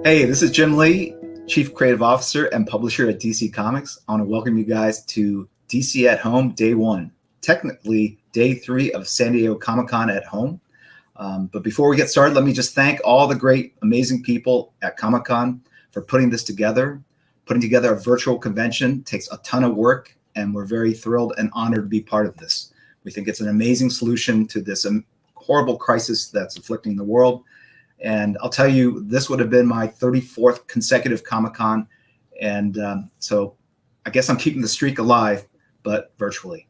Hey, this is Jim Lee, Chief Creative Officer and Publisher at DC Comics. I want to welcome you guys to DC at Home Day 1, technically Day 3 of San Diego Comic-Con at Home. But before we get started, let me just thank all the great, amazing people at Comic-Con for putting this together. Putting together a virtual convention takes a ton of work, and we're very thrilled and honored to be part of this. We think it's an amazing solution to this horrible crisis that's afflicting the world. And I'll tell you, this would have been my 34th consecutive Comic-Con. And so I guess I'm keeping the streak alive, but virtually.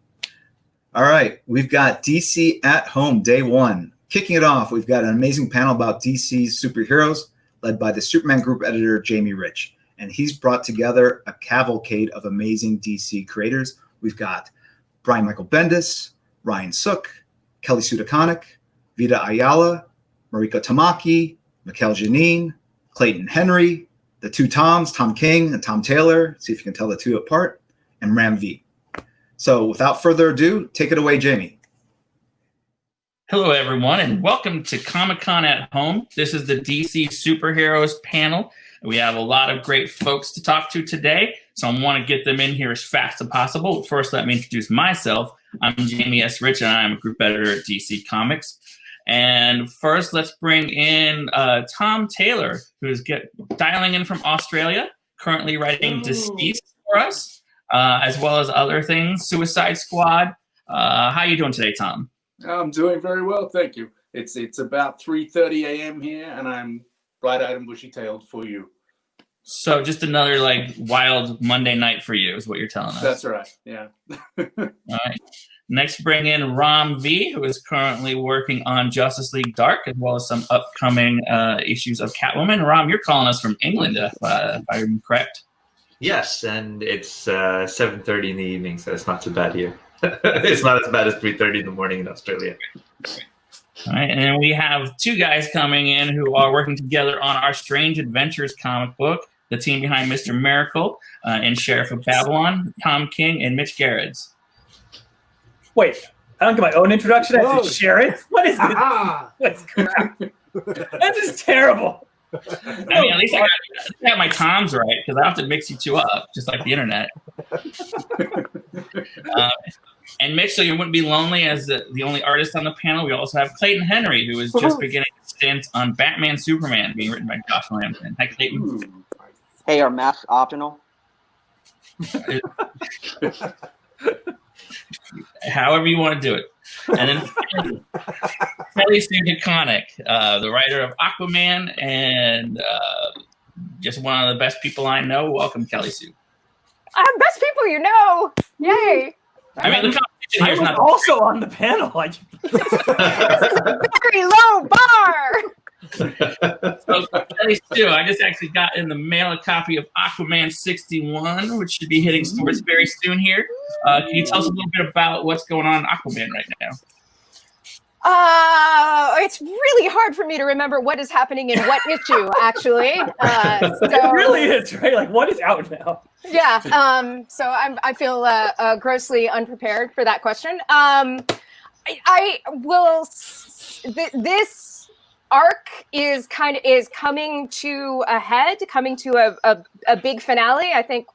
All right, we've got DC at Home Day 1. Kicking it off, we've got an amazing panel about DC's superheroes led by the Superman Group editor, Jamie Rich. And he's brought together a cavalcade of amazing DC creators. We've got Brian Michael Bendis, Ryan Sook, Kelly Sue DeConnick, Vita Ayala, Mariko Tamaki, Mikel Janin, Clayton Henry, the two Toms, Tom King and Tom Taylor. See if you can tell the two apart, and Ram V. So without further ado, take it away, Jamie. Hello, everyone, and welcome to Comic-Con at Home. This is the DC Superheroes panel. We have a lot of great folks to talk to today, so I want to get them in here as fast as possible. First, let me introduce myself. I'm Jamie S. Rich, and I'm a group editor at DC Comics. And first, let's bring in Tom Taylor, who's dialing in from Australia, currently writing Deceased for us, as well as other things, Suicide Squad. How are you doing today, Tom? I'm doing very well, thank you. It's about 3:30 a.m. here, and I'm bright-eyed and bushy-tailed for you. So just another wild Monday night for you is what you're telling us. That's right, yeah. All right. Next, bring in Ram V, who is currently working on Justice League Dark, as well as some upcoming issues of Catwoman. Ram, you're calling us from England, if I'm correct. Yes, and it's 7:30 in the evening, so it's not too bad here. It's not as bad as 3:30 in the morning in Australia. All right, and then we have two guys coming in who are working together on our Strange Adventures comic book, the team behind Mr. Miracle and Sheriff of Babylon, Tom King and Mitch Gerads. Wait, I don't get my own introduction. I have to share it. What is this? What's crap? This is terrible. I mean, at least I got my Toms right, because I have to mix you two up, just like the internet. And Mitch, so you wouldn't be lonely as the only artist on the panel. We also have Clayton Henry, who is just beginning a stint on Batman Superman, being written by Josh Lambton. Hi, Clayton. Hey, are masks optional? However you want to do it. And then Kelly Sue DeConnick, the writer of Aquaman and just one of the best people I know. Welcome, Kelly Sue. Best people you know. Yay. I mean, the competition here is not also on the panel. This is a very low bar. So, Kelly Sue, I just actually got in the mail a copy of Aquaman 61, which should be hitting stores very soon here. Can you tell us a little bit about what's going on in Aquaman right now? It's really hard for me to remember what is happening in what issue, actually. It really is, right? What is out now? Yeah. So I feel grossly unprepared for that question. I will. This arc is coming to a head, coming to a big finale. I think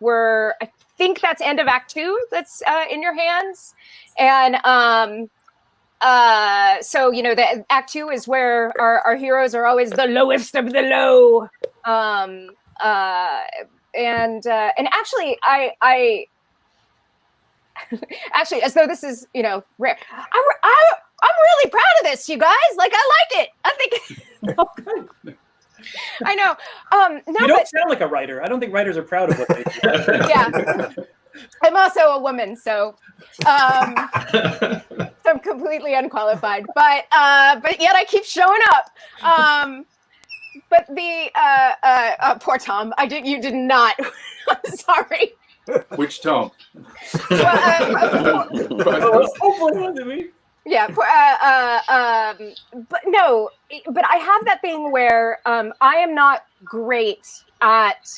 that's end of Act 2 that's in your hands, and so the Act 2 is where our heroes are always the lowest of the low, and actually I actually, as though this is rare, I'm really proud of this, you guys. I like it. I think. Oh, good. I know. You don't sound like a writer. I don't think writers are proud of what they do. Yeah. I'm also a woman, so I'm completely unqualified. But yet I keep showing up. But the poor Tom, you did not. I'm sorry. Which Tom? Hopefully wasn't me. Yeah, but no, but I have that thing where I am not great at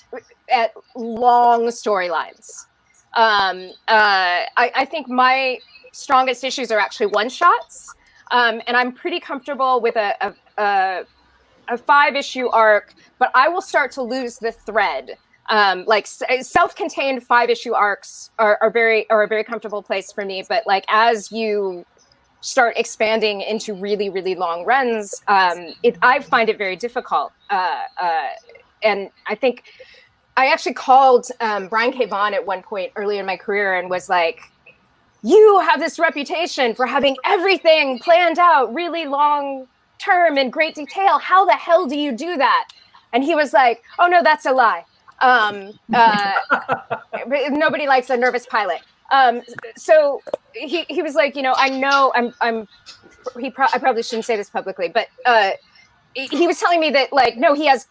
long storylines. I think my strongest issues are actually one shots, and I'm pretty comfortable with a a 5-issue arc, but I will start to lose the thread. Like self-contained 5-issue arcs are a very comfortable place for me. But like as you start expanding into really, really long runs, I find it very difficult. And I think I actually called Brian K. Vaughan at one point early in my career and was like, you have this reputation for having everything planned out really long term in great detail. How the hell do you do that? And he was like, oh no, that's a lie. Nobody likes a nervous pilot. So he was like, I know I probably shouldn't say this publicly, but he was telling me that like, no, he has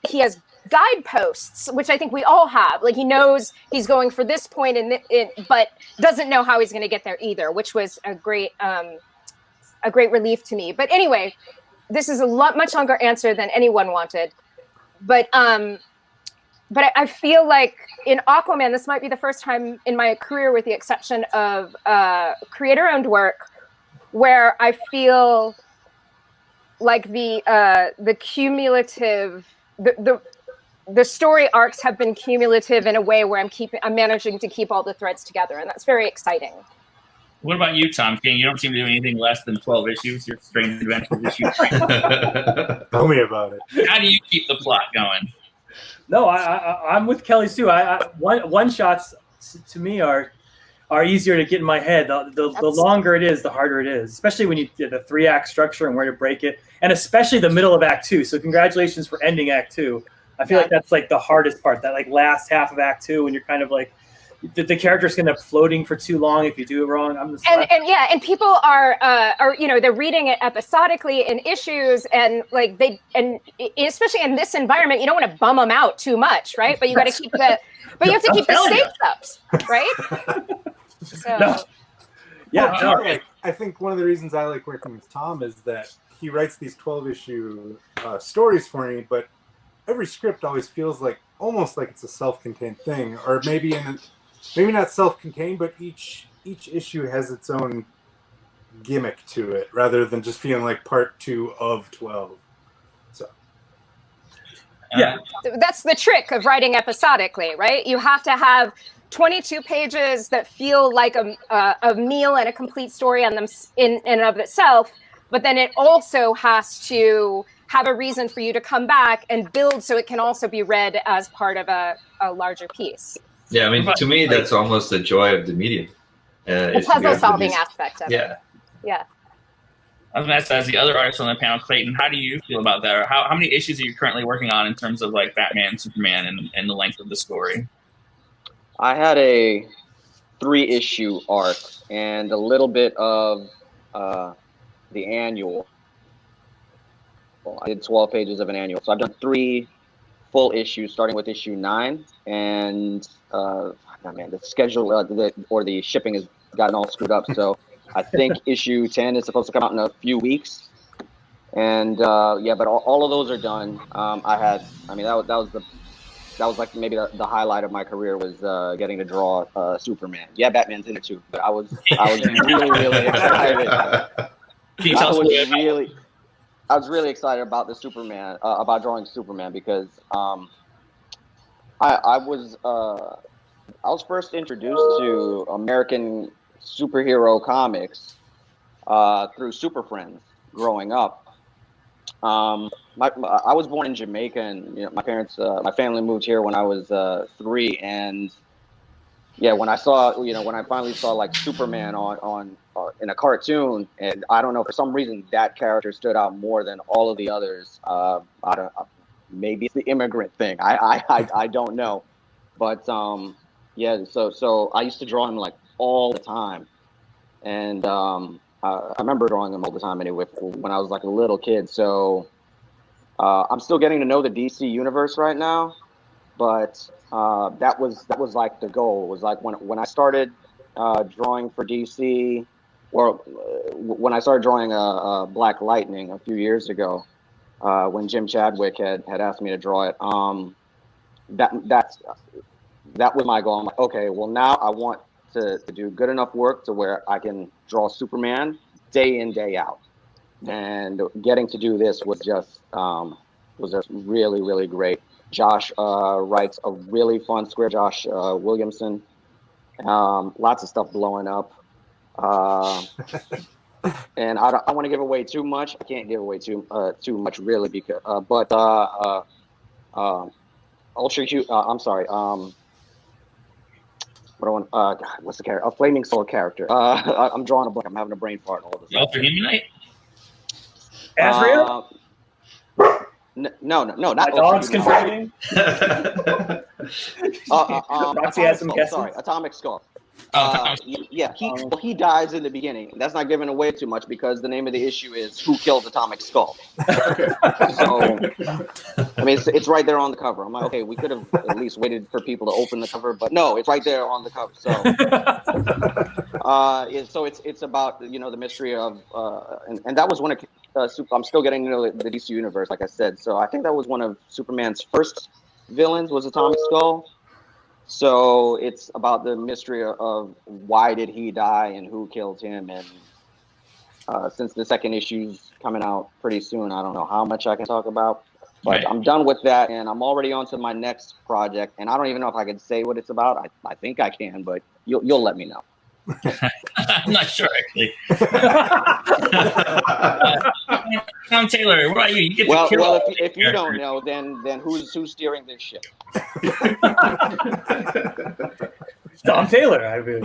guideposts, which I think we all have. Like he knows he's going for this point but doesn't know how he's going to get there either, which was a great relief to me. But anyway, this is a much longer answer than anyone wanted. But I feel like in Aquaman, this might be the first time in my career, with the exception of creator-owned work, where I feel like the cumulative, the story arcs have been cumulative in a way where I'm managing to keep all the threads together, and that's very exciting. What about you, Tom King? You don't seem to do anything less than 12 issues. Your Strange Adventures issue. Tell me about it. How do you keep the plot going? No, I'm with Kelly's too. One shots to me are easier to get in my head. The longer it is, the harder it is, especially when you do the 3-act structure and where to break it, and especially the middle of Act 2. So congratulations for ending Act 2. I feel like that's like the hardest part, that like last half of Act 2 when you're kind of like the character's gonna end up floating for too long if you do it wrong. And people are they're reading it episodically in issues, and like especially in this environment, you don't want to bum them out too much, right? But you got to keep you have to keep the stakes up, right? So. No. Yeah, no. I think one of the reasons I like working with Tom is that he writes these 12-issue stories for me, but every script always feels like almost like it's a self-contained thing, or maybe not self-contained, but each issue has its own gimmick to it, rather than just feeling like part 2 of 12. So, yeah, that's the trick of writing episodically, right? You have to have 22 pages that feel like a meal and a complete story on them in and of itself, but then it also has to have a reason for you to come back and build, so it can also be read as part of a larger piece. Yeah, I mean, to me, that's almost the joy of the medium. The puzzle-solving aspect of it. Yeah. I was going to ask, as the other artist on the panel, Clayton, how do you feel about that? Or how many issues are you currently working on in terms of like Batman, Superman, and the length of the story? I had a 3-issue arc and a little bit of the annual. Well, I did 12 pages of an annual. So I've done 3 full issues, starting with issue 9. And the schedule or the shipping has gotten all screwed up. So I think issue 10 is supposed to come out in a few weeks. And but all of those are done. That was like maybe the highlight of my career, was getting to draw Superman. Yeah, Batman's in it too, but I was really, really excited. Can you tell us I was really excited about the Superman, about drawing Superman, because I was first introduced to American superhero comics through Super Friends growing up. I was born in Jamaica, and my family moved here when I was 3, and when I finally saw like Superman on in a cartoon, and I don't know, for some reason that character stood out more than all of the others. Maybe it's the immigrant thing. I don't know, but so I used to draw him like all the time, and I remember drawing him all the time anyway when I was like a little kid. So I'm still getting to know the DC universe right now, but that was like the goal. It was like when I started drawing for DC, or when I started drawing Black Lightning a few years ago, when Jim Chadwick had asked me to draw it. That was my goal. I'm like, okay, well now I want to do good enough work to where I can draw Superman day in, day out. And getting to do this was just was just really, really great. Josh writes a really fun script. Josh Williamson. Lots of stuff blowing up. And I don't want to give away too much. I can't give away too much really, because Ultra Hugh. I'm sorry. What's the character? A Flaming Sword character. I'm drawing a blank. I'm having a brain fart all the time. Ultra Humanite? Azrael? No, not My dog's Ultra contributing. Roxy has some guesses. Sorry, Atomic Skull. Oh, He dies in the beginning. That's not giving away too much because the name of the issue is "Who Killed Atomic Skull." So, I mean, it's right there on the cover. I'm like, okay, we could have at least waited for people to open the cover, but no, it's right there on the cover. So, it's about the mystery of and that was one of I'm still getting into the DC universe, like I said. So I think that was one of Superman's first villains was Atomic Skull. So it's about the mystery of why did he die and who killed him. And since the second issue's coming out pretty soon, I don't know how much I can talk about. But right. I'm done with that, and I'm already on to my next project. And I don't even know if I can say what it's about. I think I can, but you'll let me know. I'm not sure, actually. Tom Taylor, what about you? You get to kill well, if you don't know, then who's steering this ship? Tom Taylor, I mean.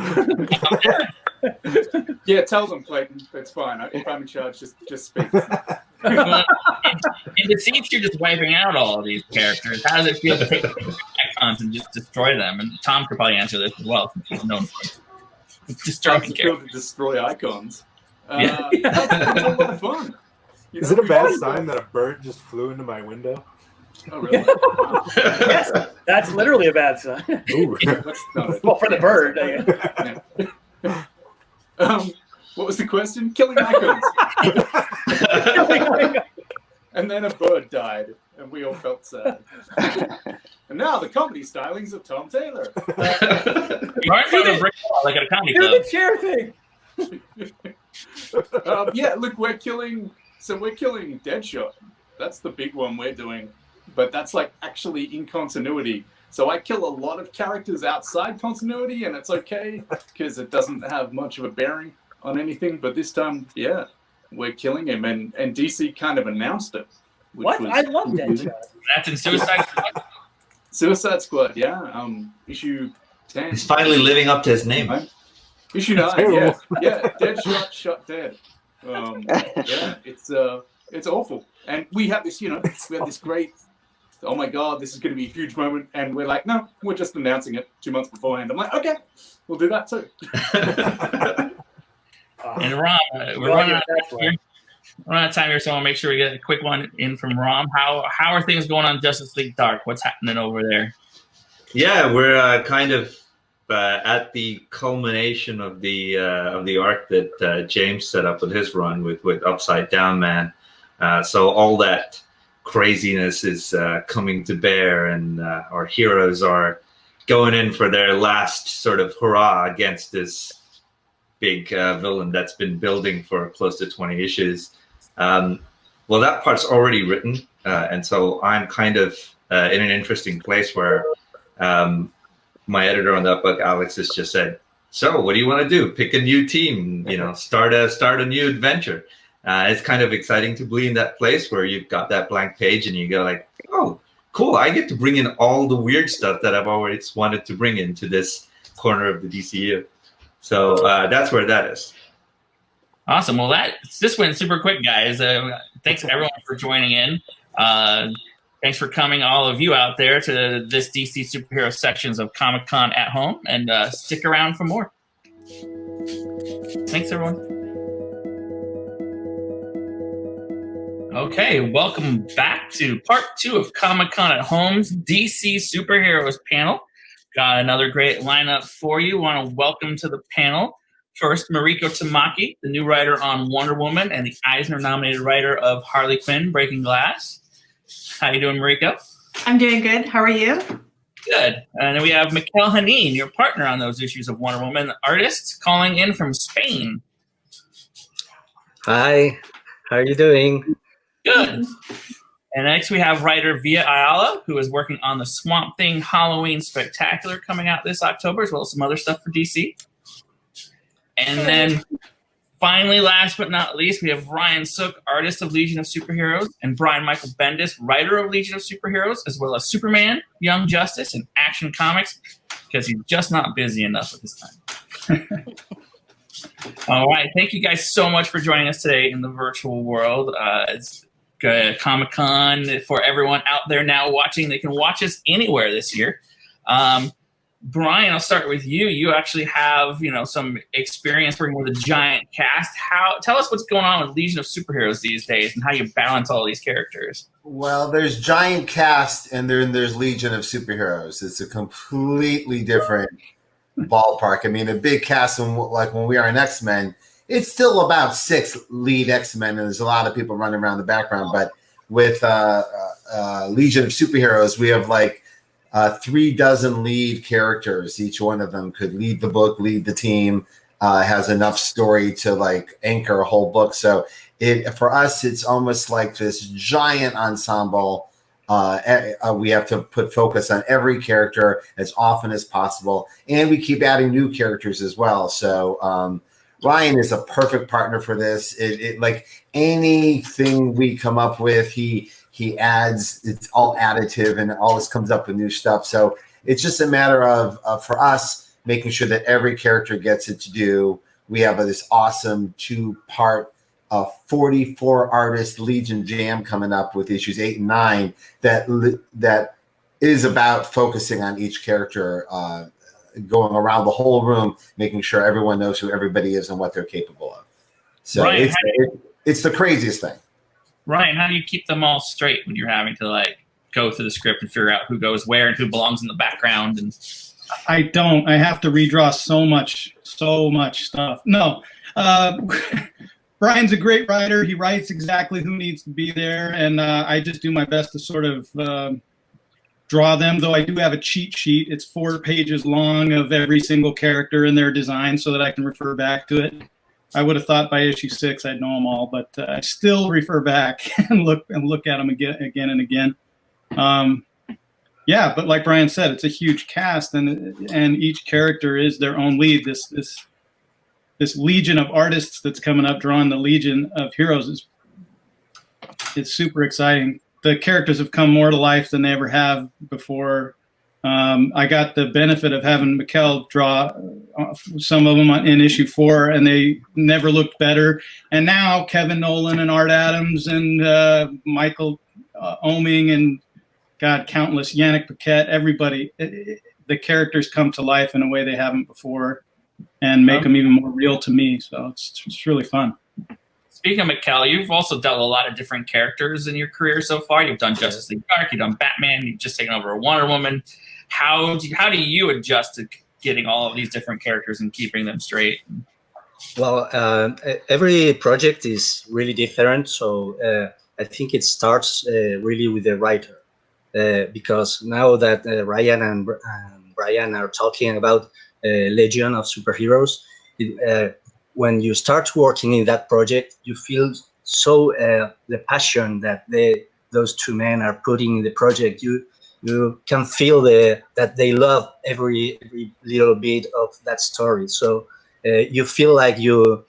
Yeah, tell them, Clayton. It's fine. If I'm in charge, just speak. Well, it seems you're just wiping out all of these characters. How does it feel to take icons and just destroy them? And Tom could probably answer this as well, since he's known for destroying How's it feel characters. to destroy icons? Yeah. That's a lot of fun. Is it a bad sign that a bird just flew into my window? Oh, really? Yes, that's literally a bad sign. Ooh. That's not Well, for the bird. What was the question? Killing icons. And then a bird died, and we all felt sad. And now the comedy stylings of Tom Taylor. You aren't trying to break out like at a comedy Do club. the chair thing. Yeah, look, we're killing Deadshot. That's the big one we're doing. But that's like actually in continuity. So I kill a lot of characters outside continuity, and it's okay because it doesn't have much of a bearing on anything. But this time, yeah, we're killing him, and DC kind of announced it. What? I love Deadshot. That's in Suicide Squad. Suicide Squad, yeah. Issue 10. He's finally living up to his name. Right? Issue 9, yeah. Deadshot shot dead. Yeah, it's awful. And we have this, we have this great, oh my God, this is going to be a huge moment. And we're like, no, we're just announcing it 2 months beforehand. I'm like, okay, we'll do that too. And Rom, we're running out of time here, so I want to make sure we get a quick one in from Rom. How are things going on Justice League Dark? What's happening over there? Yeah, we're kind of at the culmination of the arc that James set up with his run with Upside Down Man. So all that craziness is coming to bear, and our heroes are going in for their last sort of hurrah against this big villain that's been building for close to 20 issues. Well, that part's already written, and so I'm kind of in an interesting place where my editor on that book, Alex, has just said, "So, what do you want to do? Pick a new team, start a new adventure." It's kind of exciting to be in that place where you've got that blank page and you go like, "Oh, cool! I get to bring in all the weird stuff that I've always wanted to bring into this corner of the DCU." So that's where that is. Awesome. Well, this went super quick, guys. Thanks everyone for joining in. Thanks for coming, all of you out there, to this DC superhero sections of Comic-Con at Home, and stick around for more. Thanks, everyone. Okay, welcome back to part 2 of Comic-Con at Home's DC Superheroes panel. Got another great lineup for you. Want to welcome to the panel first Mariko Tamaki, the new writer on Wonder Woman and the Eisner-nominated writer of Harley Quinn, Breaking Glass. How you doing, Mariko? I'm doing good. How are you? Good. And then we have Mikel, your partner on those issues of Wonder Woman, the artist, calling in from Spain. Hi. How are you doing? Good. And next we have writer Vita Ayala, who is working on the Swamp Thing Halloween Spectacular coming out this October, as well as some other stuff for DC. And then finally, last but not least, we have Ryan Sook, artist of Legion of Superheroes, and Brian Michael Bendis, writer of Legion of Superheroes, as well as Superman, Young Justice, and Action Comics, because he's just not busy enough at this time. All right. Thank you guys so much for joining us today in the virtual world. It's Comic-Con for everyone out there now watching. They can watch us anywhere this year. Brian, I'll start with you. You actually have, some experience working with a giant cast. Tell us what's going on with Legion of Superheroes these days and how you balance all these characters. Well, there's giant cast and then there's Legion of Superheroes. It's a completely different ballpark. I mean, a big cast, like when we are in X-Men, it's still about 6 lead X-Men, and there's a lot of people running around the background. But with Legion of Superheroes, we have like 36 lead characters. Each one of them could lead the book, lead the team, has enough story to like anchor a whole book. So for us, it's almost like this giant ensemble. We have to put focus on every character as often as possible, and we keep adding new characters as well. So Ryan is a perfect partner for this. It like anything we come up with, he adds. It's all additive, and always comes up with new stuff. So it's just a matter of for us making sure that every character gets it to do. We have this awesome 2-part 44 artist Legion Jam coming up with issues 8 and 9 that is about focusing on each character, going around the whole room, making sure everyone knows who everybody is and what they're capable of. So Ryan, it's the craziest thing. Ryan, how do you keep them all straight when you're having to like go through the script and figure out who goes where and who belongs in the background? And I don't. I have to redraw so much stuff. No. Brian's a great writer. He writes exactly who needs to be there, and I just do my best to sort of draw them, though I do have a cheat sheet. It's 4 pages long of every single character and their design so that I can refer back to it. I would have thought by issue 6 I'd know them all, but I still refer back and look at them again and again. Yeah, but like Brian said, it's a huge cast, and each character is their own lead. This legion of artists that's coming up, drawing the Legion of Heroes, it's super exciting. The characters have come more to life than they ever have before. I got the benefit of having Mikel draw some of them in issue 4, and they never looked better. And now Kevin Nolan and Art Adams and Michael Oeming and countless Yannick Paquette, everybody, the characters come to life in a way they haven't before, and make them even more real to me. So it's really fun. Speaking of Mikel, you've also dealt with a lot of different characters in your career so far. You've done Justice League Dark, you've done Batman, you've just taken over Wonder Woman. How do you adjust to getting all of these different characters and keeping them straight? Well, every project is really different. So I think it starts really with the writer. Because now that Ryan and Brian are talking about Legion of Superheroes, when you start working in that project, you feel so the passion that those 2 men are putting in the project. You can feel that they love every little bit of that story. So you feel like you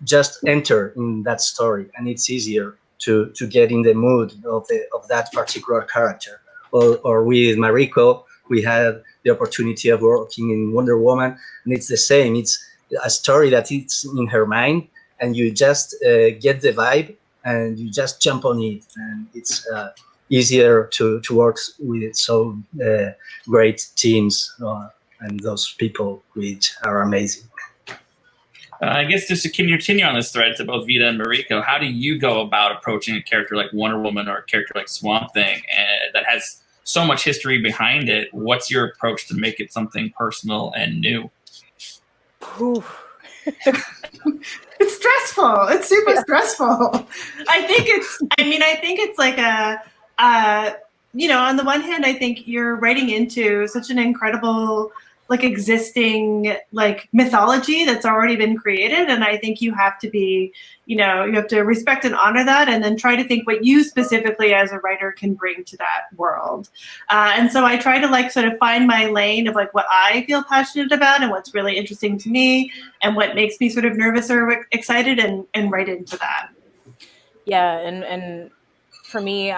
just enter in that story, and it's easier to get in the mood of that particular character. Or with Mariko, we had the opportunity of working in Wonder Woman, and it's the same. It's a story that it's in her mind, and you just get the vibe, and you just jump on it, and it's easier to work with so great teams and those people which are amazing. I guess just to continue on this thread to both Vita and Mariko, how do you go about approaching a character like Wonder Woman or a character like Swamp Thing that has so much history behind it? What's your approach to make it something personal and new? It's stressful. It's super stressful. I think it's like on the one hand, I think you're writing into such an incredible like existing like mythology that's already been created, and I think you have to be, you have to respect and honor that, and then try to think what you specifically as a writer can bring to that world. And so I try to like sort of find my lane of like what I feel passionate about and what's really interesting to me and what makes me sort of nervous or excited, and write into that. Yeah, and for me,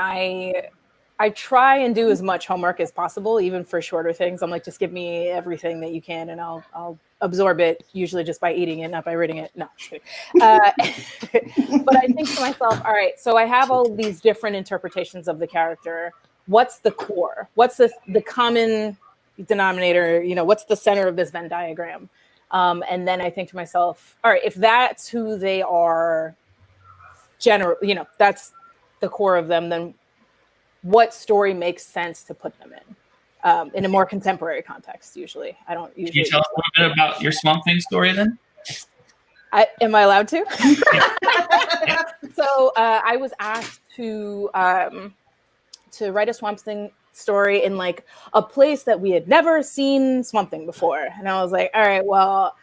I try and do as much homework as possible, even for shorter things. I'm like, just give me everything that you can, and I'll absorb it, usually just by eating it, not by reading it. No, just kidding. But I think to myself, all right, so I have all of these different interpretations of the character. What's the core? What's the common denominator? What's the center of this Venn diagram? And then I think to myself, all right, if that's who they are, that's the core of them, then what story makes sense to put them in a more contemporary context? Usually, I don't usually. Can you tell us a little bit about your Swamp Thing story then? Am I allowed to? So I was asked to write a Swamp Thing story in like a place that we had never seen Swamp Thing before, and I was like, all right, well.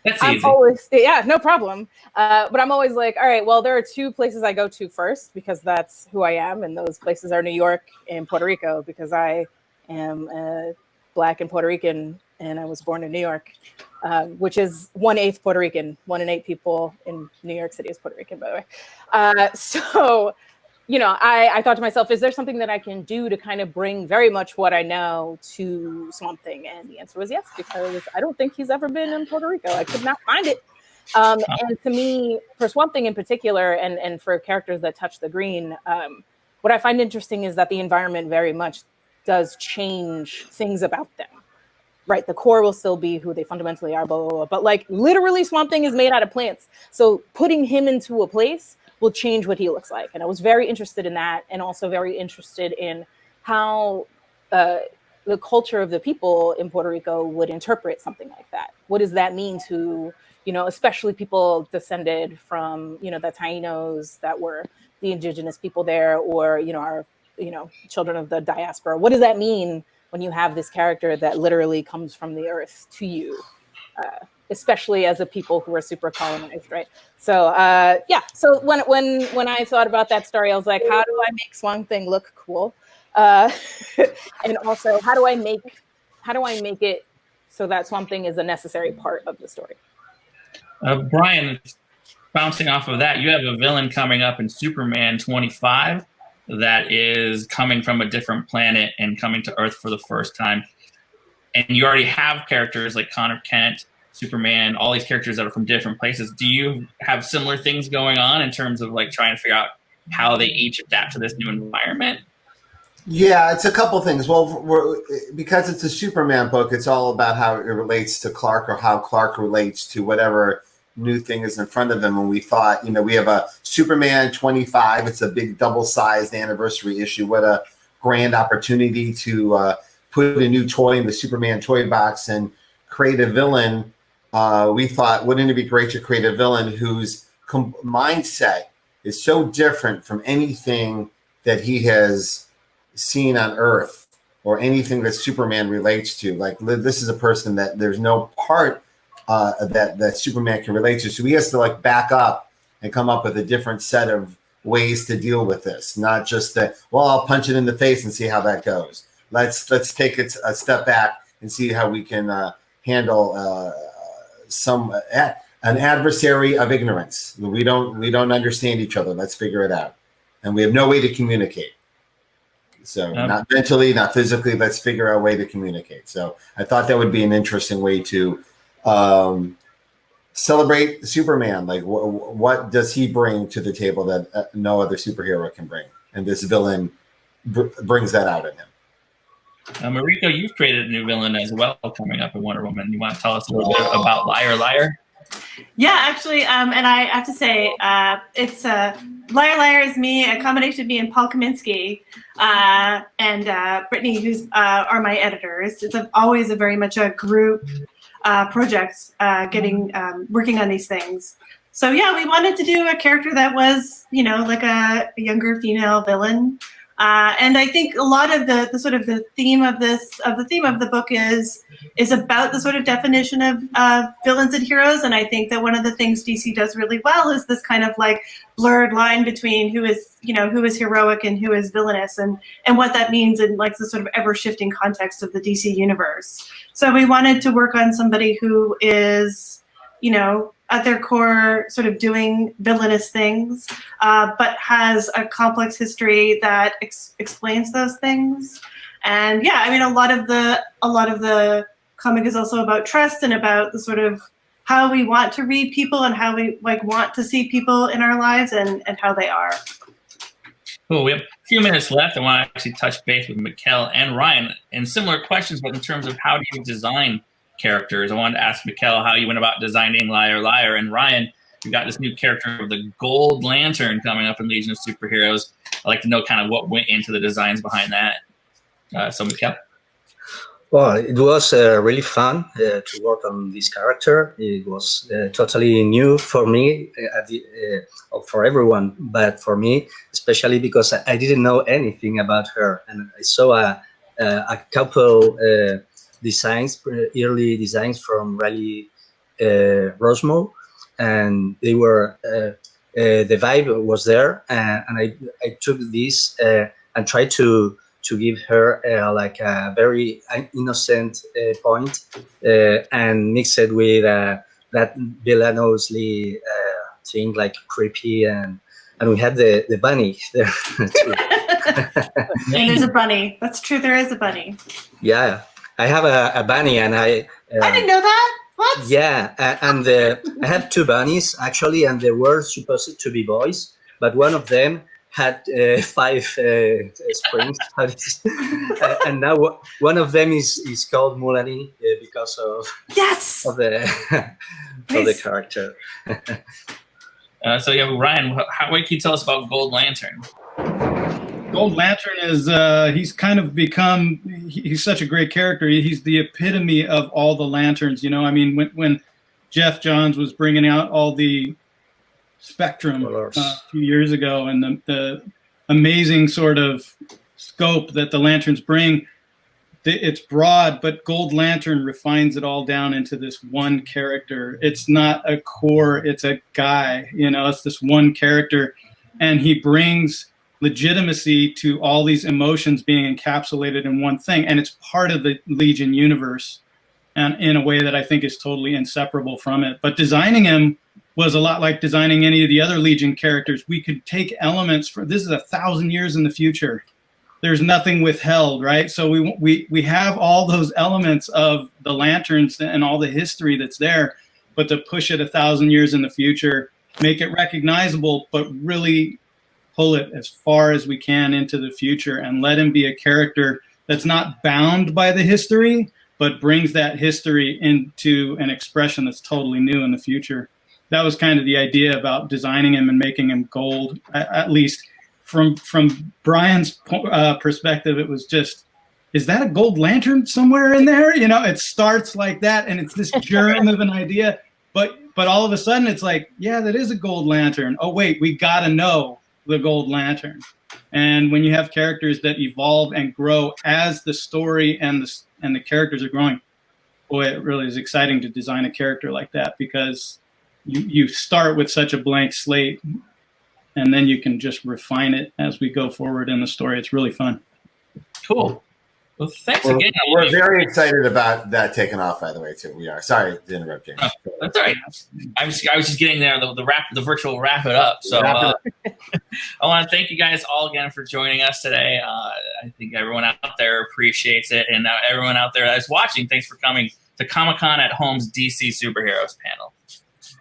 That's I'm easy. always, no problem. But I'm always like, all right, well, there are two places I go to first because that's who I am. And those places are New York and Puerto Rico because I am Black and Puerto Rican and I was born in New York, which is 1/8 Puerto Rican. 1 in 8 people in New York City is Puerto Rican, by the way. So, I thought to myself, is there something that I can do to kind of bring very much what I know to Swamp Thing? And the answer was yes, because I don't think he's ever been in Puerto Rico. I could not find it. And to me, for Swamp Thing in particular, and for characters that touch the green, what I find interesting is that the environment very much does change things about them. Right, the core will still be who they fundamentally are, blah, blah, blah. But like literally Swamp Thing is made out of plants. So putting him into a place will change what he looks like. And I was very interested in that, and also very interested in how the culture of the people in Puerto Rico would interpret something like that. What does that mean to, especially people descended from, the Tainos that were the indigenous people there, or, our, children of the diaspora. What does that mean when you have this character that literally comes from the earth to you? Especially as a people who are super colonized, right? So So when I thought about that story, I was like, how do I make Swamp Thing look cool? And also, how do I make it so that Swamp Thing is a necessary part of the story? Brian, bouncing off of that, you have a villain coming up in Superman 25 that is coming from a different planet and coming to Earth for the first time. And you already have characters like Connor Kent, Superman, all these characters that are from different places. Do you have similar things going on in terms of like trying to figure out how they each adapt to this new environment? Yeah, it's a couple things. Well, because it's a Superman book, it's all about how it relates to Clark, or how Clark relates to whatever new thing is in front of him. And we thought, we have a Superman 25. It's a big double-sized anniversary issue. What a grand opportunity to put a new toy in the Superman toy box and create a villain. We thought, wouldn't it be great to create a villain whose mindset is so different from anything that he has seen on Earth or anything that Superman relates to. Like, this is a person that there's no part that Superman can relate to. So he has to like back up and come up with a different set of ways to deal with this. Not just that, well, I'll punch it in the face and see how that goes. Let's take it a step back and see how we can handle an adversary of ignorance. We don't understand each other. Let's figure it out. And we have no way to communicate. So not mentally, not physically, let's figure out a way to communicate. So I thought that would be an interesting way to celebrate Superman. Like, what does he bring to the table that no other superhero can bring? And this villain brings that out in him. Mariko, you've created a new villain as well coming up in Wonder Woman. You want to tell us a little bit about Liar Liar? Yeah, actually, and I have to say, it's Liar Liar is me, a combination of me and Paul Kaminsky, and Brittney, who's are my editors. It's always a very much a group project, working on these things. So yeah, we wanted to do a character that was, like a younger female villain, And I think a lot of the sort of the theme of the book is about the sort of definition of villains and heroes. And I think that one of the things DC does really well is this kind of like blurred line between who is heroic and who is villainous, and what that means in like the sort of ever shifting context of the DC universe. So we wanted to work on somebody who is, at their core sort of doing villainous things, but has a complex history that explains those things. And yeah, I mean, a lot of the comic is also about trust and about the sort of how we want to read people and how we like want to see people in our lives and how they are. Cool. We have a few minutes left. I want to actually touch base with Mikel and Ryan and similar questions, but in terms of how do you design characters. I wanted to ask Mikel how you went about designing Liar Liar, and Ryan, you got this new character of the Gold Lantern coming up in Legion of Superheroes. I'd like to know kind of what went into the designs behind that. So Mikel. Well, it was really fun to work on this character. It was totally new for me, for everyone, but for me, especially because I didn't know anything about her. And I saw a couple designs, early designs from Riley Rosmo, and they were, the vibe was there. And I took this and tried to give her like a very innocent point and mix it with that villainously thing, like creepy, and we had the bunny there too. And there's a bunny. That's true. There is a bunny. Yeah, I have a bunny, and I didn't know that. What? Yeah, and I have two bunnies actually, and they were supposed to be boys, but one of them had 5 springs, and now one of them is called Mulani because of of the character. So yeah, Ryan, what can you tell us about Gold Lantern? Gold Lantern is he's kind of become, he's such a great character. He's the epitome of all the lanterns. I mean, when Jeff Johns was bringing out all the Spectrum a few years ago, and the amazing sort of scope that the lanterns bring, it's broad, but Gold Lantern refines it all down into this one character. It's not a core, it's a guy, it's this one character, and he brings legitimacy to all these emotions being encapsulated in one thing, and it's part of the Legion universe, and in a way that I think is totally inseparable from it. But designing him was a lot like designing any of the other Legion characters. We could take elements this is 1,000 years in the future. There's nothing withheld, right? So we have all those elements of the lanterns and all the history that's there, but to push it 1,000 years in the future, make it recognizable, but really pull it as far as we can into the future and let him be a character that's not bound by the history, but brings that history into an expression that's totally new in the future. That was kind of the idea about designing him and making him gold. At least from Brian's perspective, it was just, is that a Gold Lantern somewhere in there? It starts like that, and it's this germ of an idea, but all of a sudden it's like, yeah, that is a Gold Lantern. Oh wait, we got to know the Gold Lantern. And when you have characters that evolve and grow as the story and the characters are growing, boy, it really is exciting to design a character like that, because you start with such a blank slate, and then you can just refine it as we go forward in the story. It's really fun. Cool. Well, thanks again. We're very excited about that taking off, by the way, too. We are. Sorry to interrupt, James. That's all right. I was just getting there, the virtual wrap it up. So I want to thank you guys all again for joining us today. I think everyone out there appreciates it, and everyone out there that's watching, thanks for coming to Comic-Con at Home's DC Superheroes panel.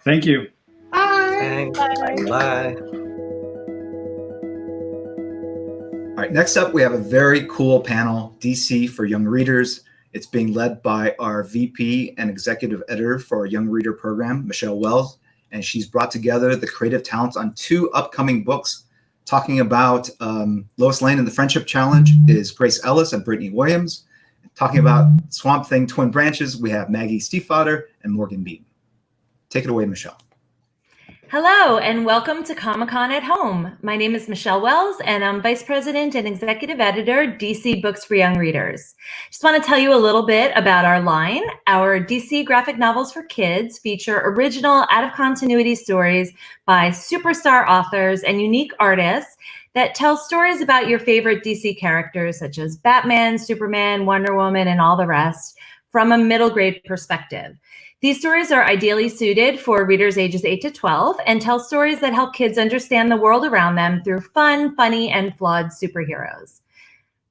Thank you. Bye. Bye. All right, next up, we have a very cool panel, DC for Young Readers. It's being led by our VP and Executive Editor for our Young Reader program, Michelle Wells, and she's brought together the creative talents on 2 upcoming books. Talking about Lois Lane and the Friendship Challenge is Grace Ellis and Brittney Williams. Talking about Swamp Thing Twin Branches, we have Maggie Stiefvater and Morgan Beem. Take it away, Michelle. Hello, and welcome to Comic-Con at Home. My name is Michelle Wells, and I'm Vice President and Executive Editor, DC Books for Young Readers. Just want to tell you a little bit about our line. Our DC graphic novels for kids feature original, out-of-continuity stories by superstar authors and unique artists that tell stories about your favorite DC characters, such as Batman, Superman, Wonder Woman, and all the rest, from a middle grade perspective. These stories are ideally suited for readers ages 8 to 12 and tell stories that help kids understand the world around them through fun, funny, and flawed superheroes.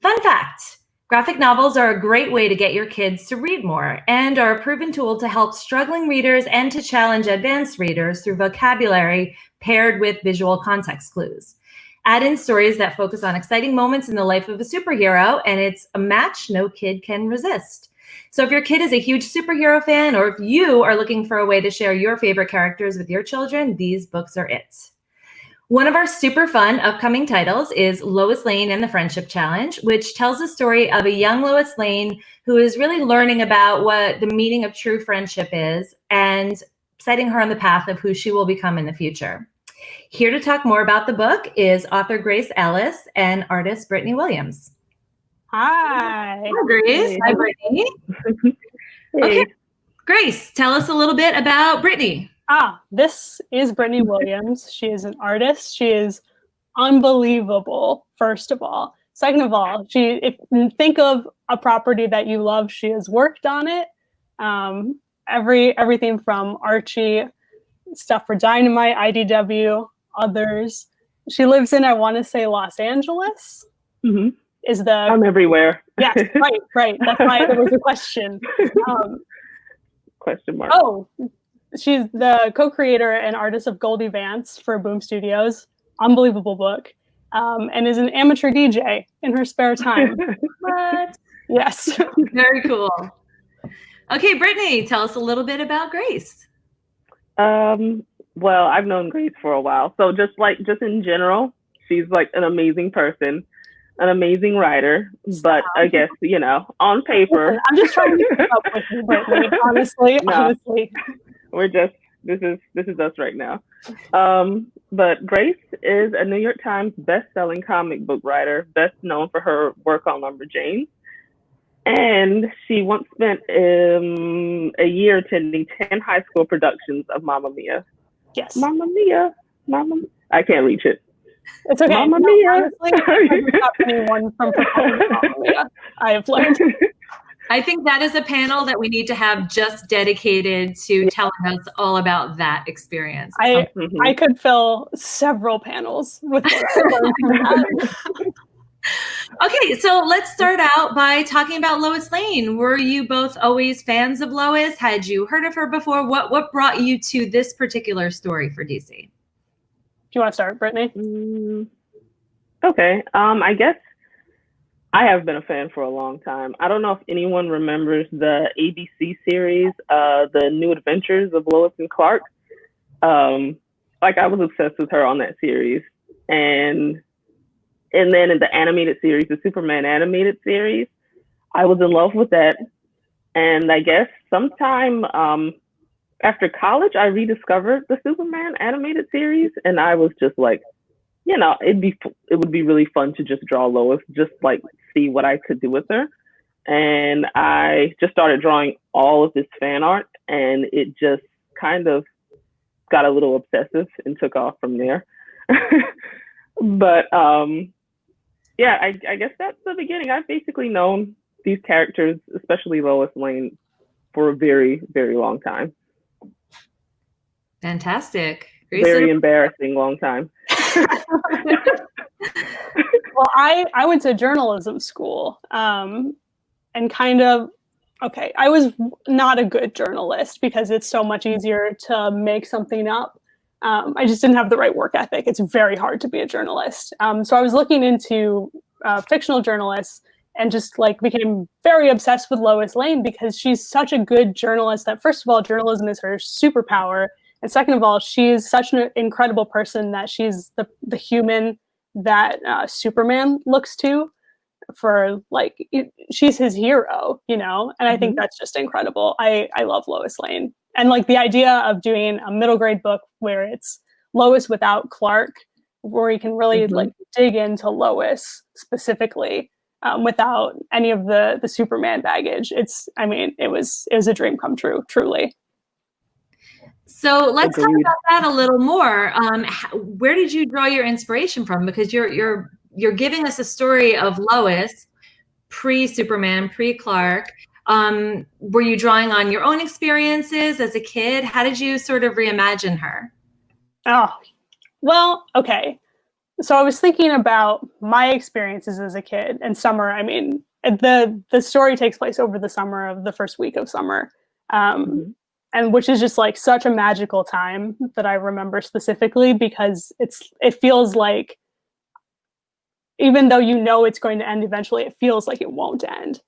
Fun fact, graphic novels are a great way to get your kids to read more and are a proven tool to help struggling readers and to challenge advanced readers through vocabulary paired with visual context clues. Add in stories that focus on exciting moments in the life of a superhero, and it's a match no kid can resist. So if your kid is a huge superhero fan, or if you are looking for a way to share your favorite characters with your children, these books are it. One of our super fun upcoming titles is Lois Lane and the Friendship Challenge, which tells the story of a young Lois Lane who is really learning about what the meaning of true friendship is and setting her on the path of who she will become in the future. Here to talk more about the book is author Grace Ellis and artist Brittney Williams. Hi. Hi, Grace. Hi, Brittney. Okay, Grace, tell us a little bit about Brittney. This is Brittney Williams. She is an artist. She is unbelievable, first of all. Second of all, if you think of a property that you love, she has worked on it. Everything from Archie, stuff for Dynamite, IDW, others. She lives in, I want to say, Los Angeles. Mm-hmm. I'm everywhere. Yes, right. That's why there was a question. Question mark. Oh, she's the co-creator and artist of Goldie Vance for Boom Studios. Unbelievable book. And is an amateur DJ in her spare time. What? Yes. Very cool. Okay, Brittney, tell us a little bit about Grace. Well, I've known Grace for a while. So just in general, she's like an amazing person. An amazing writer, but I guess, on paper. Listen, I'm just trying to keep up with you, Brittney, honestly. We're just, this is us right now. But Grace is a New York Times best-selling comic book writer, best known for her work on Lumberjanes. And she once spent a year attending 10 high school productions of Mamma Mia. Yes. Mamma Mia. I can't reach it. It's okay. Mamma Mia. Honestly, I haven't stopped anyone from performing Mamma Mia. I have learned. I think that is a panel that we need to have just dedicated to telling us all about that experience. I could fill several panels with what I learned from that. Okay, so let's start out by talking about Lois Lane. Were you both always fans of Lois? Had you heard of her before? What brought you to this particular story for DC? Do you want to start, Brittney? Okay. I guess I have been a fan for a long time. I don't know if anyone remembers the ABC series, The New Adventures of Lois and Clark. I was obsessed with her on that series. And then in the animated series, the Superman animated series, I was in love with that. And I guess sometime after college, I rediscovered the Superman animated series, and I was just like, it would be really fun to just draw Lois, just like see what I could do with her. And I just started drawing all of this fan art, and it just kind of got a little obsessive and took off from there. But I guess that's the beginning. I've basically known these characters, especially Lois Lane, for a very, very long time. Fantastic. Very embarrassing long time. Well, I went to journalism school and I was not a good journalist because it's so much easier to make something up. I just didn't have the right work ethic. It's very hard to be a journalist. So I was looking into fictional journalists and just became very obsessed with Lois Lane because she's such a good journalist that, first of all, journalism is her superpower. And second of all, she's such an incredible person that she's the human that Superman looks to for she's his hero, And I think that's just incredible. I love Lois Lane. And the idea of doing a middle grade book where it's Lois without Clark, where you can really like dig into Lois specifically without any of the Superman baggage. It was a dream come true, truly. So let's talk about that a little more. Where did you draw your inspiration from? Because you're giving us a story of Lois pre-Superman, pre-Clark. Were you drawing on your own experiences as a kid? How did you sort of reimagine her? Oh, well, okay. So I was thinking about my experiences as a kid and summer. I mean, the story takes place over the summer of the first week of summer. And which is just like such a magical time that I remember specifically, because it feels like, even though you know it's going to end eventually, it feels like it won't end.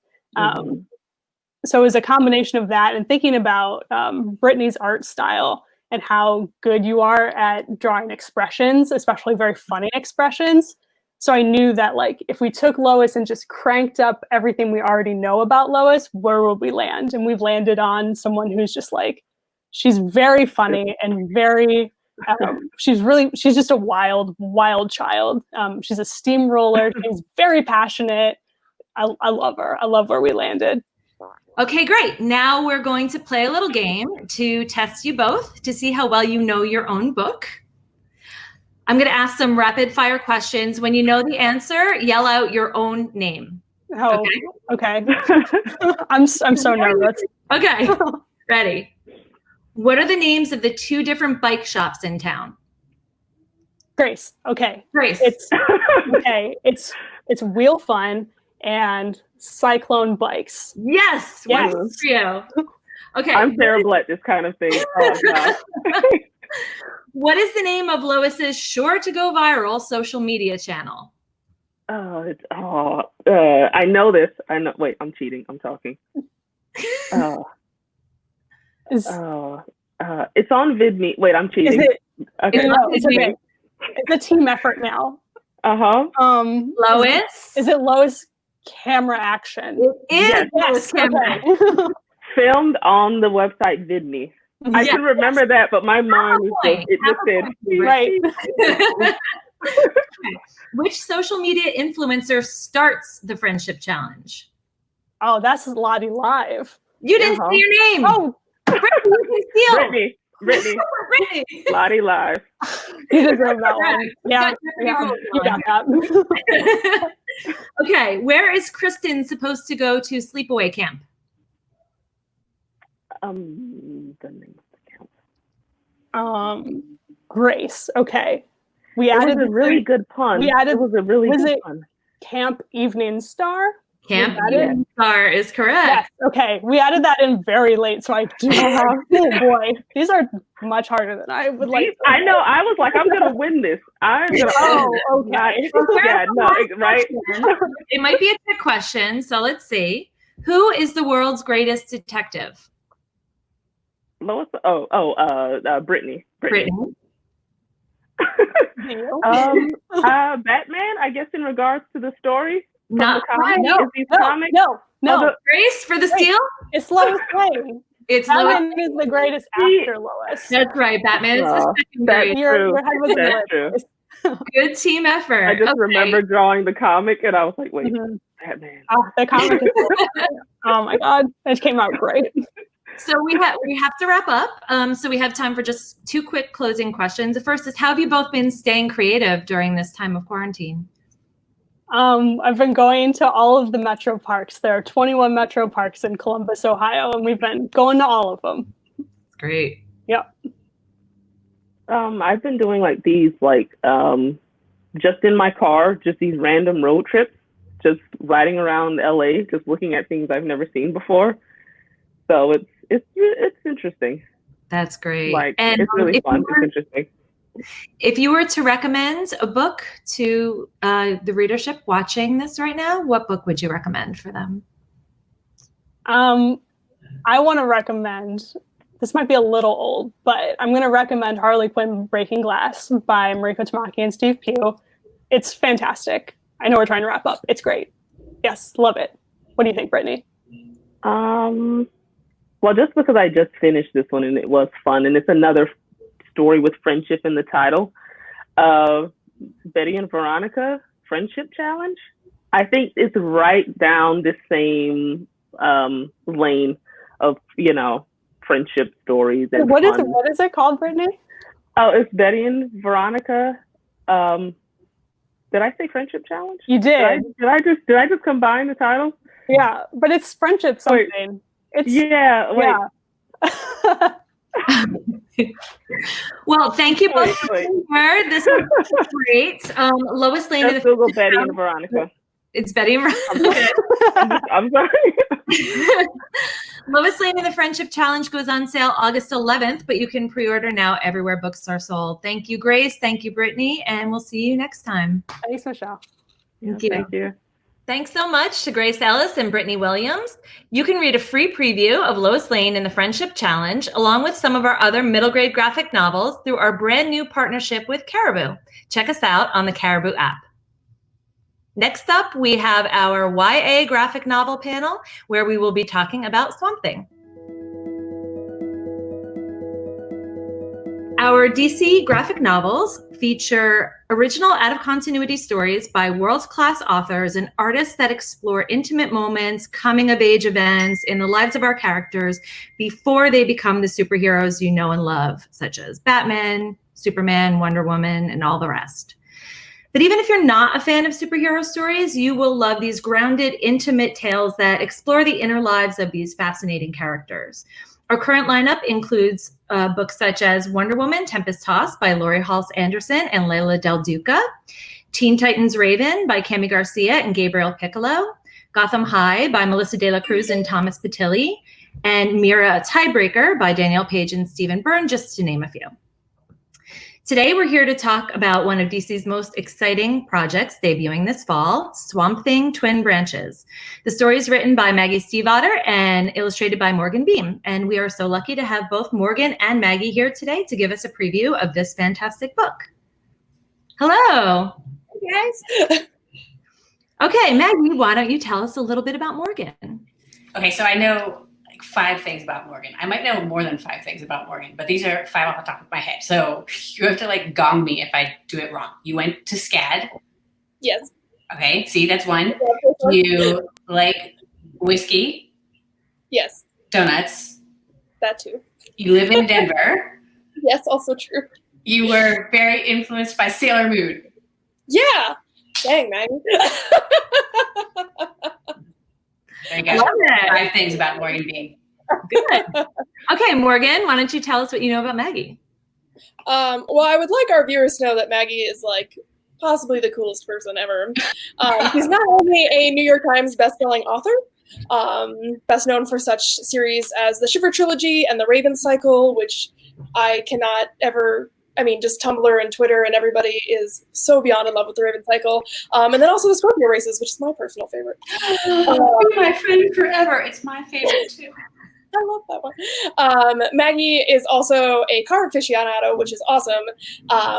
So it was a combination of that and thinking about Brittney's art style and how good you are at drawing expressions, especially very funny expressions. So I knew that like if we took Lois and just cranked up everything we already know about Lois, where would we land? And we've landed on someone who's just like, she's very funny and very, she's just a wild, wild child. She's a steamroller. She's very passionate. I love her. I love where we landed. Okay, great. Now we're going to play a little game to test you both to see how well you know your own book. I'm going to ask some rapid fire questions. When you know the answer, yell out your own name. Oh, okay. I'm so nervous. Okay, ready. What are the names of the 2 different bike shops in town? Grace. Okay. Grace. It's Wheel Fun and Cyclone Bikes. Yes. Yes. For you. Okay. I'm terrible at this kind of thing. Oh, God. What is the name of Lois's sure-to-go viral social media channel? I know this. I know. Wait, I'm cheating. I'm talking. It's on VidMe. Wait, I'm cheating. Okay. It's okay. It's a team effort now. Lois? Is it Lois Camera Action? It is Lois Camera. Okay. Filmed on the website VidMe. I can remember that, but my mind is just said right. Which social media influencer starts the friendship challenge? Oh, that's Lottie Live. You didn't say your name. Oh, Brittney. Brittney. Lottie Live. You deserve that one. Yeah, you got that. Okay, where is Kristen supposed to go to sleepaway camp? The name of the camp. Grace. Okay. It was a really good pun. It was a really good pun. Camp Evening Star? Camp Evening Star is correct. Yes. Okay. We added that in very late, so I do. Oh boy, these are much harder than I would like. I know. I was like, I'm gonna win this. I'm gonna. Oh, okay. Yeah. No. Right. It might be a trick question, so let's see. Who is the world's greatest detective? Lois. Brittney. Brittney. Batman. I guess in regards to the story. Not no. Grace for the steal. It's Lois Lane. It's Batman is the greatest after Lois. That's right. Batman is the second greatest. Your head was true. Good team effort. I just remember drawing the comic, and I was like, "Wait, Batman." The comic. Oh my God, it came out great. So we have to wrap up. So we have time for just 2 quick closing questions. The first is, how have you both been staying creative during this time of quarantine? I've been going to all of the Metro parks. There are 21 Metro parks in Columbus, Ohio, and we've been going to all of them. Great. Yep. I've been doing like these, just in my car, just these random road trips, just riding around LA, just looking at things I've never seen before. So it's interesting. That's great. And it's really fun. It's interesting. If you were to recommend a book to the readership watching this right now, what book would you recommend for them? I want to recommend, this might be a little old, but I'm going to recommend Harley Quinn Breaking Glass by Mariko Tamaki and Steve Pugh. It's fantastic. I know we're trying to wrap up. It's great. Yes, love it. What do you think, Brittney? Well, just because I just finished this one and it was fun, and it's another story with friendship in the title. Betty and Veronica Friendship Challenge. I think it's right down the same lane of, you know, friendship stories and What fun. what is it called, Brittney? Oh, it's Betty and Veronica. Did I say Friendship Challenge? You did. Did I just combine the titles? Yeah, but it's friendship something. Wait. It's Yeah. Well, thank you both for being here. This was great. Lois Lane. Let's Google Betty and Veronica. It's Betty and Veronica. I'm sorry. Lois Lane and the Friendship Challenge goes on sale August 11th, but you can pre-order now everywhere books are sold. Thank you, Grace. Thank you, Brittney. And we'll see you next time. Thanks, Michelle. Thank you. Thank you. Thanks so much to Grace Ellis and Brittney Williams. You can read a free preview of Lois Lane and the Friendship Challenge, along with some of our other middle grade graphic novels through our brand new partnership with Caribou. Check us out on the Caribou app. Next up, we have our YA graphic novel panel, where we will be talking about Swamp Thing. Our DC graphic novels feature original out-of-continuity stories by world-class authors and artists that explore intimate moments, coming-of-age events in the lives of our characters before they become the superheroes you know and love, such as Batman, Superman, Wonder Woman, and all the rest. But even if you're not a fan of superhero stories, you will love these grounded, intimate tales that explore the inner lives of these fascinating characters. Our current lineup includes books such as Wonder Woman, Tempest Tossed by Laurie Halse Anderson and Leila Del Duca, Teen Titans Raven by Cami Garcia and Gabriel Piccolo, Gotham High by Melissa De La Cruz and Thomas Patilli, and Mira a Tiebreaker by Danielle Page and Stephen Byrne, just to name a few. Today, we're here to talk about one of DC's most exciting projects debuting this fall, Swamp Thing Twin Branches. The story is written by Maggie Stiefvater and illustrated by Morgan Beem. And we are so lucky to have both Morgan and Maggie here today to give us a preview of this fantastic book. Hello. Hey, guys. Okay, Maggie, why don't you tell us a little bit about Morgan? Okay, so I know 5 things about Morgan. I might know more than 5 things about Morgan, but these are 5 off the top of my head. So you have to gong me if I do it wrong. You went to SCAD. Yes. Okay, see, that's 1. You like whiskey. Yes. Donuts. That too. You live in Denver. Yes, also true. You were very influenced by Sailor Moon. Yeah. Dang, man. There you go. Love it. 5 things about Morgan Beem. Good. Okay, Morgan, why don't you tell us what you know about Maggie? Well, I would like our viewers to know that Maggie is possibly the coolest person ever. She's not only a New York Times bestselling author, best known for such series as the Shiver Trilogy and the Raven Cycle, which I cannot ever, just Tumblr and Twitter and everybody is so beyond in love with the Raven Cycle. And then also the Scorpio Races, which is my personal favorite. Be my friend forever. It's my favorite too. I love that one. Maggie is also a car aficionado, which is awesome,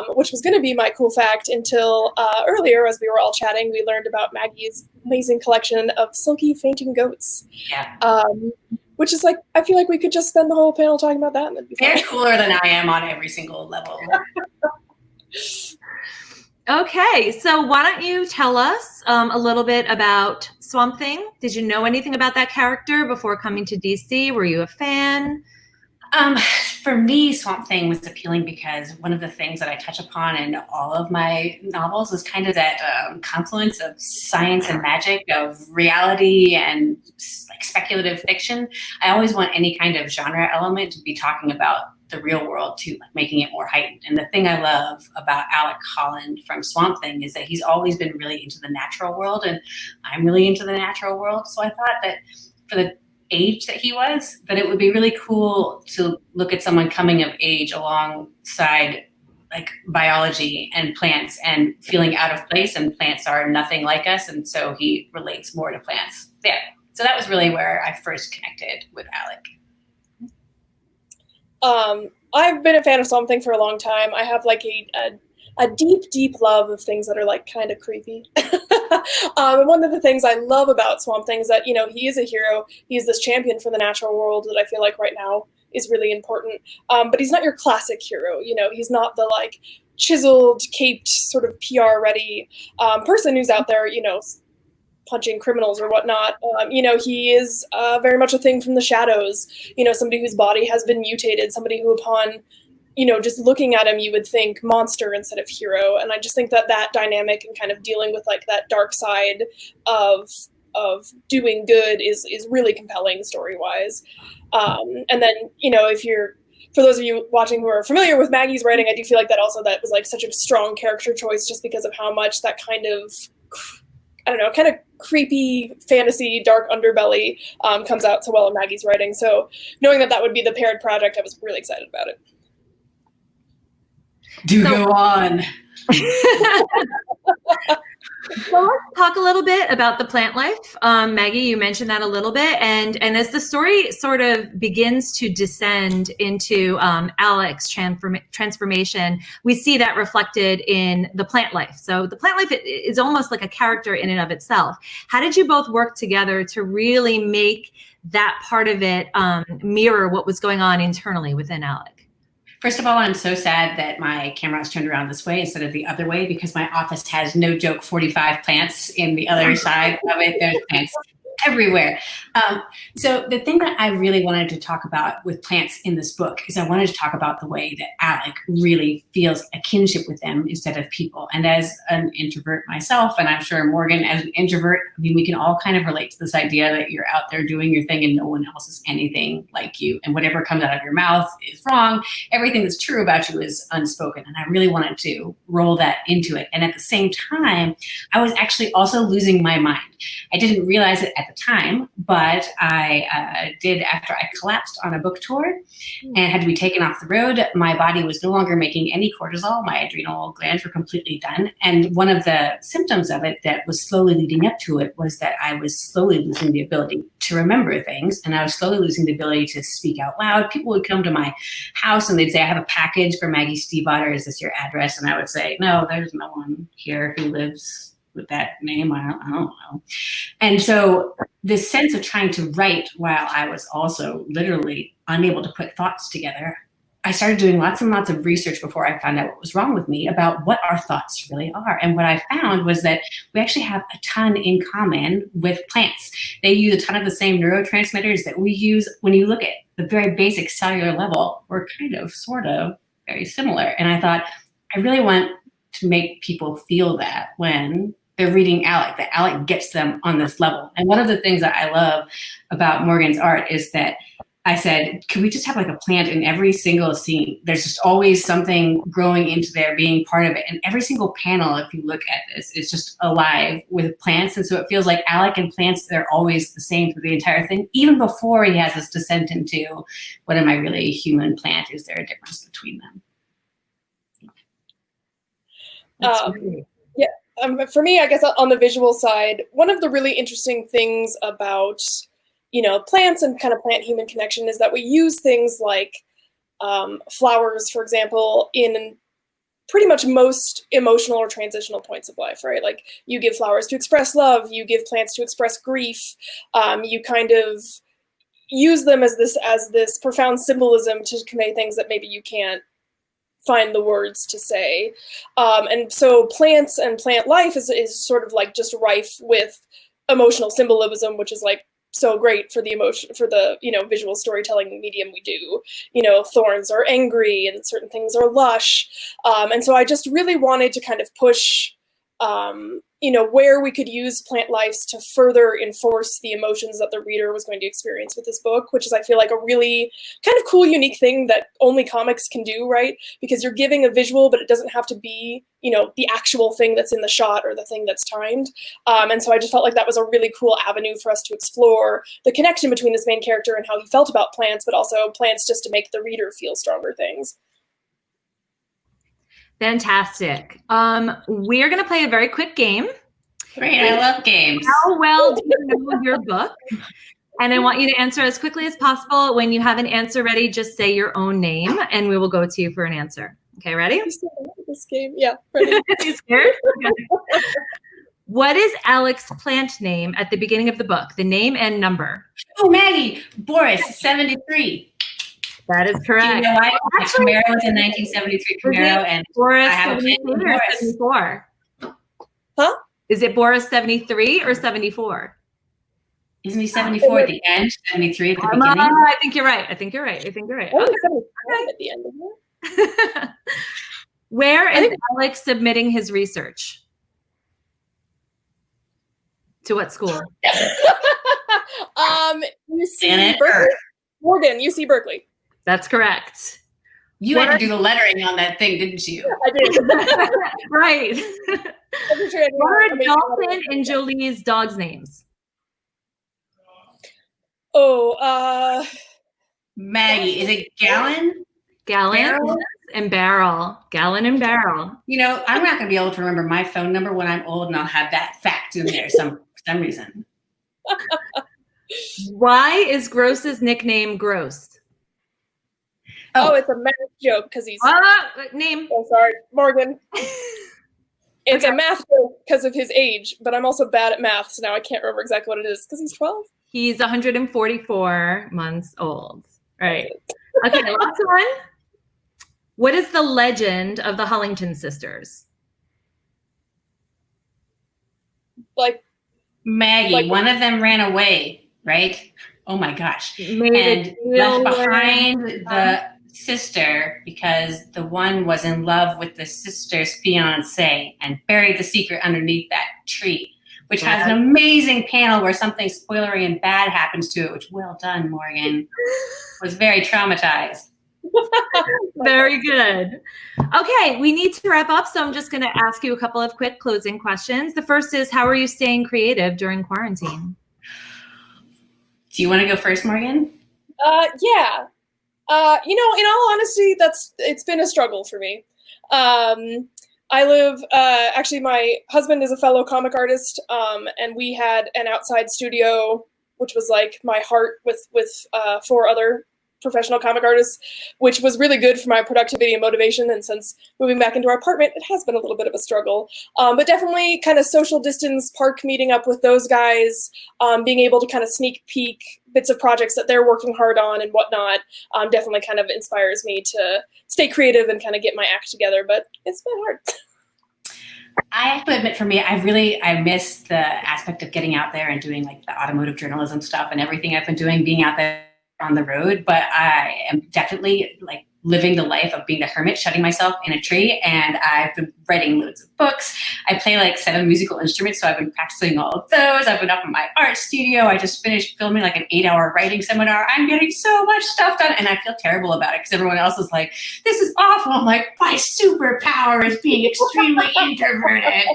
which was going to be my cool fact until earlier as we were all chatting. We learned about Maggie's amazing collection of silky fainting goats. Yeah. Which is I feel like we could just spend the whole panel talking about that. And that'd be fun. They're cooler than I am on every single level. Okay, so why don't you tell us a little bit about Swamp Thing? Did you know anything about that character before coming to DC? Were you a fan? For me, Swamp Thing was appealing because one of the things that I touch upon in all of my novels is kind of that confluence of science and magic, of reality and speculative fiction. I always want any kind of genre element to be talking about the real world too, making it more heightened. And the thing I love about Alec Holland from Swamp Thing is that he's always been really into the natural world, and I'm really into the natural world. So I thought that for the age that he was, that it would be really cool to look at someone coming of age alongside biology and plants and feeling out of place, and plants are nothing like us, and so he relates more to plants. Yeah. So that was really where I first connected with Alec. I've been a fan of Swamp Thing for a long time. I have a deep, deep love of things that are kind of creepy. And one of the things I love about Swamp Thing is that, he is a hero. He's this champion for the natural world that I feel like right now is really important. But he's not your classic hero. You know, he's not the like chiseled, caped, sort of PR ready person who's out there, you know, punching criminals or whatnot. You know, he is very much a thing from the shadows. You know, somebody whose body has been mutated, somebody who upon, you know, just looking at him, you would think monster instead of hero. And I just think that that dynamic and kind of dealing with like that dark side of doing good is really compelling story-wise. And then, you know, for those of you watching who are familiar with Maggie's writing, I do feel like that was like such a strong character choice just because of how much that kind of, I don't know, kind of creepy fantasy, dark underbelly comes out so well in Maggie's writing. So knowing that would be the paired project, I was really excited about it. Go on. So let's talk a little bit about the plant life. Maggie, you mentioned that a little bit. And as the story sort of begins to descend into Alec's transformation, we see that reflected in the plant life. So the plant life is almost like a character in and of itself. How did you both work together to really make that part of it mirror what was going on internally within Alec? First of all, I'm so sad that my camera is turned around this way instead of the other way because my office has, no joke, 45 plants in the other side of it. There's plants everywhere. So the thing that I really wanted to talk about with plants in this book is I wanted to talk about the way that Alec really feels a kinship with them instead of people. And as an introvert myself, and I'm sure Morgan as an introvert, I mean, we can all kind of relate to this idea that you're out there doing your thing and no one else is anything like you. And whatever comes out of your mouth is wrong. Everything that's true about you is unspoken. And I really wanted to roll that into it. And at the same time, I was actually also losing my mind. I didn't realize it at the time, but I did after I collapsed on a book tour and had to be taken off the road. My body was no longer making any cortisol. My adrenal glands were completely done. And one of the symptoms of it that was slowly leading up to it was that I was slowly losing the ability to remember things. And I was slowly losing the ability to speak out loud. People would come to my house and they'd say, I have a package for Maggie Stiefvater. Is this your address? And I would say, no, there's no one here who lives with that name. I don't know. And so this sense of trying to write while I was also literally unable to put thoughts together, I started doing lots and lots of research before I found out what was wrong with me about what our thoughts really are. And what I found was that we actually have a ton in common with plants. They use a ton of the same neurotransmitters that we use. When you look at the very basic cellular level, we're kind of, sort of, very similar. And I thought, I really want to make people feel that when they're reading Alec, that Alec gets them on this level. And one of the things that I love about Morgan's art is that I said, could we just have like a plant in every single scene? There's just always something growing into there, being part of it. And every single panel, if you look at this, is just alive with plants. And so it feels like Alec and plants, they're always the same through the entire thing, even before he has this descent into, what am I really, a human plant? Is there a difference between them? For me, I guess on the visual side, one of the really interesting things about, you know, plants and kind of plant-human connection is that we use things like flowers, for example, in pretty much most emotional or transitional points of life, right? Like you give flowers to express love, you give plants to express grief, you kind of use them as this profound symbolism to convey things that maybe you can't find the words to say. And so plants and plant life is sort of like just rife with emotional symbolism, which is like so great for the emotion, for the, you know, visual storytelling medium we do. You know, thorns are angry and certain things are lush. And so I just really wanted to kind of push, you know, where we could use plant lives to further enforce the emotions that the reader was going to experience with this book, which is, I feel like, a really kind of cool, unique thing that only comics can do, right? Because you're giving a visual, but it doesn't have to be, you know, the actual thing that's in the shot or the thing that's timed. And so I just felt like that was a really cool avenue for us to explore the connection between this main character and how he felt about plants, but also plants just to make the reader feel stronger things. Fantastic. We're going to play a very quick game. Great, I love games. How well do you know your book? And I want you to answer as quickly as possible. When you have an answer ready, just say your own name, and we will go to you for an answer. Okay, ready? This game, yeah, ready. You scared? Okay. What is Alec's plant name at the beginning of the book? The name and number. Oh, Maggie, Boris, 73. That is correct. Do you know why? My Camaro was a 1973 Camaro, and Boris I have a 73 Clayton or Boris. 74? Huh? Is it Boris 73 or 74? Isn't he 74 at the end, 73 at the beginning? I think you're right. I think you're right. Oh, Okay. 75 at the end of it. Where is Alex submitting his research? To what school? UC Berkeley. Morgan, UC Berkeley. That's correct. You had to do the lettering on that thing, didn't you? I did. Right. What are amazing Dalton and Jolie's dogs' names? Oh, Maggie. Is it Gallon? Gallon Barrel? and Barrel. Gallon and Barrel. You know, I'm not going to be able to remember my phone number when I'm old, and I'll have that fact in there for some reason. Why is Gross's nickname Gross? Oh, it's a math joke because he's. Name. Oh, sorry, Morgan. It's a math joke because of his age, but I'm also bad at math, so now I can't remember exactly what it is because he's 12. He's 144 months old. Right. Okay, last one. What is the legend of the Hullington sisters? Like Maggie, one of them ran away, right? Oh my gosh. Made And a left deal behind with- the sister because the one was in love with the sister's fiance and buried the secret underneath that tree, which has an amazing panel where something spoilery and bad happens to it, which well done, Morgan. Was very traumatized. Very good. Okay, we need to wrap up, so I'm just going to ask you a couple of quick closing questions. The first is, how are you staying creative during quarantine? Do you want to go first, Morgan? Yeah. In all honesty, it's been a struggle for me. I live, actually my husband is a fellow comic artist, and we had an outside studio, which was like my heart with 4 other professional comic artists, which was really good for my productivity and motivation. And since moving back into our apartment, it has been a little bit of a struggle, but definitely kind of social distance, park meeting up with those guys, being able to kind of sneak peek bits of projects that they're working hard on and whatnot, definitely kind of inspires me to stay creative and kind of get my act together, but it's been hard. I have to admit, for me, I miss the aspect of getting out there and doing like the automotive journalism stuff and everything I've been doing, being out there on the road. But I am definitely like living the life of being a hermit, shutting myself in a tree. And I've been writing loads of books. I play like 7 musical instruments, so I've been practicing all of those. I've been up in my art studio. I just finished filming like an 8-hour writing seminar. I'm getting so much stuff done, and I feel terrible about it because everyone else is like, this is awful. I'm like, my superpower is being extremely introverted.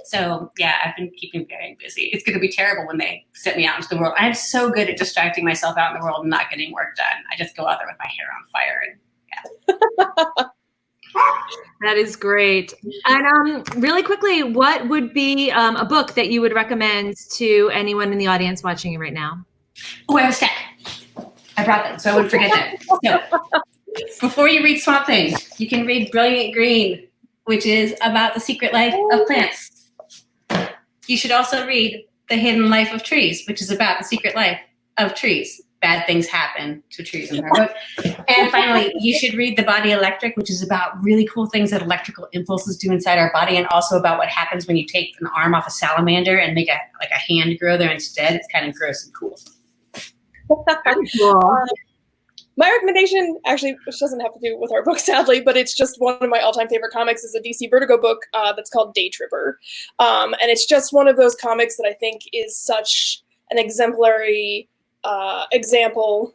So yeah, I've been keeping very busy. It's going to be terrible when they set me out into the world. I'm so good at distracting myself out in the world and not getting work done. I just go out there with my hair on fire and That is great. And really quickly, what would be a book that you would recommend to anyone in the audience watching you right now? Oh, I have a stack. I brought them, so I wouldn't forget them. So, before you read Swamp Thing, you can read Brilliant Green, which is about the secret life of plants. You should also read The Hidden Life of Trees, which is about the secret life of trees. Bad things happen to trees in her book. And finally, you should read The Body Electric, which is about really cool things that electrical impulses do inside our body, and also about what happens when you take an arm off a salamander and make a hand grow there instead. It's kind of gross and cool. My recommendation, actually, which doesn't have to do with our book, sadly, but it's just one of my all-time favorite comics, is a DC Vertigo book that's called Day Tripper. And it's just one of those comics that I think is such an exemplary example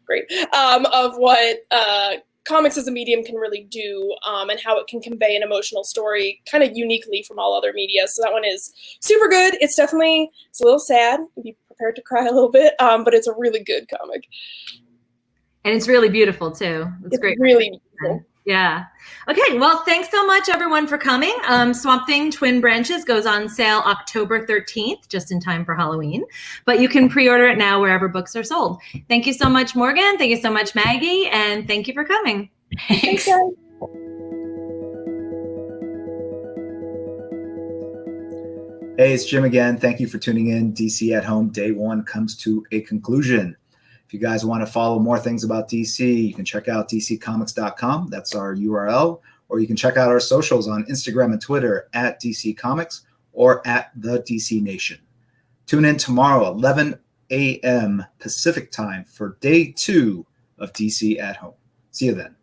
great, of what comics as a medium can really do, and how it can convey an emotional story kind of uniquely from all other media. So that one is super good. It's a little sad. Be prepared to cry a little bit, but it's a really good comic. And it's really beautiful too. It's great. Really beautiful. Yeah. Okay. Well, thanks so much, everyone, for coming. Swamp Thing Twin Branches goes on sale October 13th, just in time for Halloween. But you can pre-order it now wherever books are sold. Thank you so much, Morgan. Thank you so much, Maggie. And thank you for coming. Thanks, guys. Hey, it's Jim again. Thank you for tuning in. DC at Home Day 1 comes to a conclusion. If you guys want to follow more things about DC, you can check out dccomics.com. That's our URL. Or you can check out our socials on Instagram and Twitter at DC Comics or at the DC Nation. Tune in tomorrow, 11 a.m. Pacific time for day 2 of DC at Home. See you then.